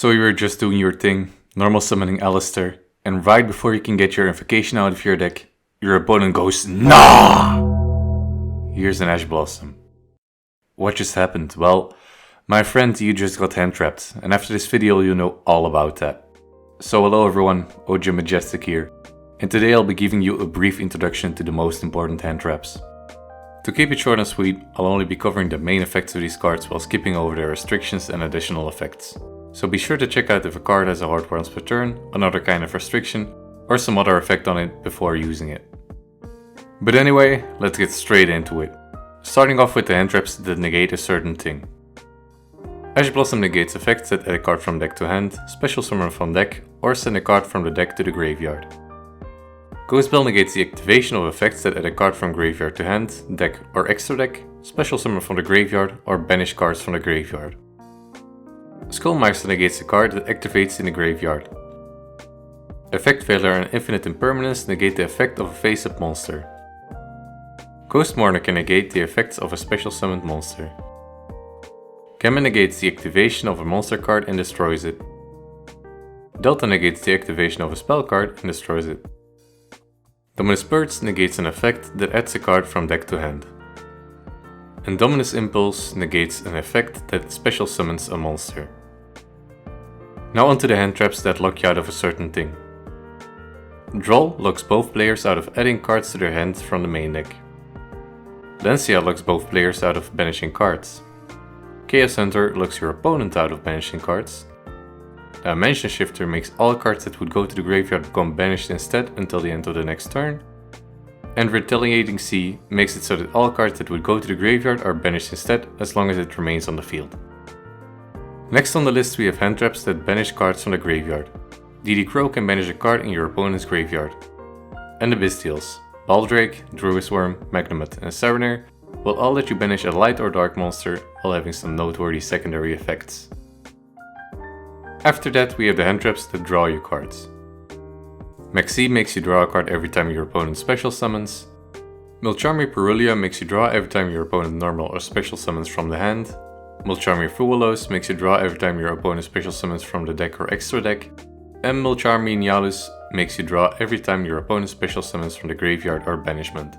So you were just doing your thing, normal summoning Alistair, and right before you can get your invocation out of your deck, your opponent goes NAH! Here's an Ash Blossom. What just happened? Well, my friend, you just got hand-trapped, and after this video you'll know all about that. So hello everyone, Ojamajestic here, and today I'll be giving you a brief introduction to the most important hand traps. To keep it short and sweet, I'll only be covering the main effects of these cards while skipping over their restrictions and additional effects. So be sure to check out if a card has a hard once per turn, another kind of restriction, or some other effect on it before using it. But anyway, let's get straight into it. Starting off with the hand traps that negate a certain thing. Ash Blossom negates effects that add a card from deck to hand, special summon from deck, or send a card from the deck to the graveyard. Ghost Bell negates the activation of effects that add a card from graveyard to hand, deck, or extra deck, special summon from the graveyard, or banish cards from the graveyard. Skullmaster negates a card that activates in the graveyard. Effect Failure and Infinite Impermanence negate the effect of a face-up monster. Ghost Mourner can negate the effects of a special summoned monster. Gamma negates the activation of a monster card and destroys it. Delta negates the activation of a spell card and destroys it. Dominus Purge negates an effect that adds a card from deck to hand. And Dominus Impulse negates an effect that special summons a monster. Now onto the hand traps that lock you out of a certain thing. Droll locks both players out of adding cards to their hand from the main deck. Lancia locks both players out of banishing cards. Chaos Hunter locks your opponent out of banishing cards. Dimension Shifter makes all cards that would go to the graveyard become banished instead until the end of the next turn. And Retaliating Sea makes it so that all cards that would go to the graveyard are banished instead as long as it remains on the field. Next on the list we have hand traps that banish cards from the graveyard. DD Crow can banish a card in your opponent's graveyard. And the Bystials, Baldrake, Druisworm, Magnemite and Sarenir will all let you banish a light or dark monster while having some noteworthy secondary effects. After that we have the hand traps that draw you cards. Maxi makes you draw a card every time your opponent special summons. Milcharmir Perulia makes you draw every time your opponent normal or special summons from the hand. Milcharmir Fuwalos makes you draw every time your opponent special summons from the deck or extra deck. And Milcharmir Nialus makes you draw every time your opponent special summons from the graveyard or banishment.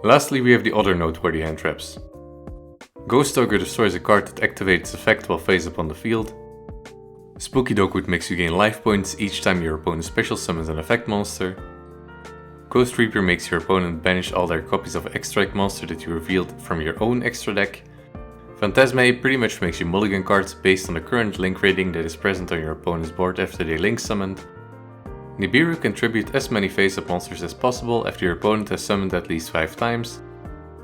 Lastly we have the other noteworthy hand traps. Ghost Ogre destroys a card that activates its effect while face up on the field. Spooky Dogwood makes you gain life points each time your opponent special summons an effect monster. Ghost Reaper makes your opponent banish all their copies of extra deck monster that you revealed from your own extra deck. Phantasme pretty much makes you mulligan cards based on the current link rating that is present on your opponent's board after they link summoned. Nibiru can tribute as many face-up monsters as possible after your opponent has summoned at least 5 times.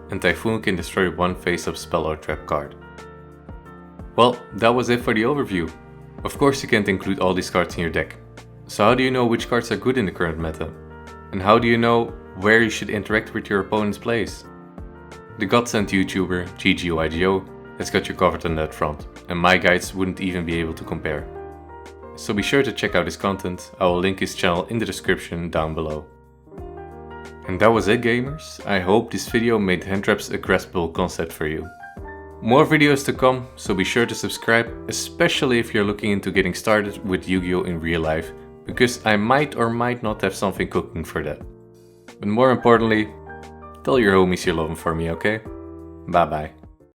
And Typhoon can destroy one face-up spell or trap card. Well, that was it for the overview. Of course you can't include all these cards in your deck. So how do you know which cards are good in the current meta? And how do you know where you should interact with your opponent's plays? The Godsend YouTuber, yugioh, has got you covered on that front, and my guides wouldn't even be able to compare. So be sure to check out his content, I will link his channel in the description down below. And that was it gamers, I hope this video made hand traps a graspable concept for you. More videos to come, so be sure to subscribe, especially if you're looking into getting started with Yu-Gi-Oh in real life, because I might or might not have something cooking for that. But more importantly, tell your homies you love them for me, okay? Bye bye.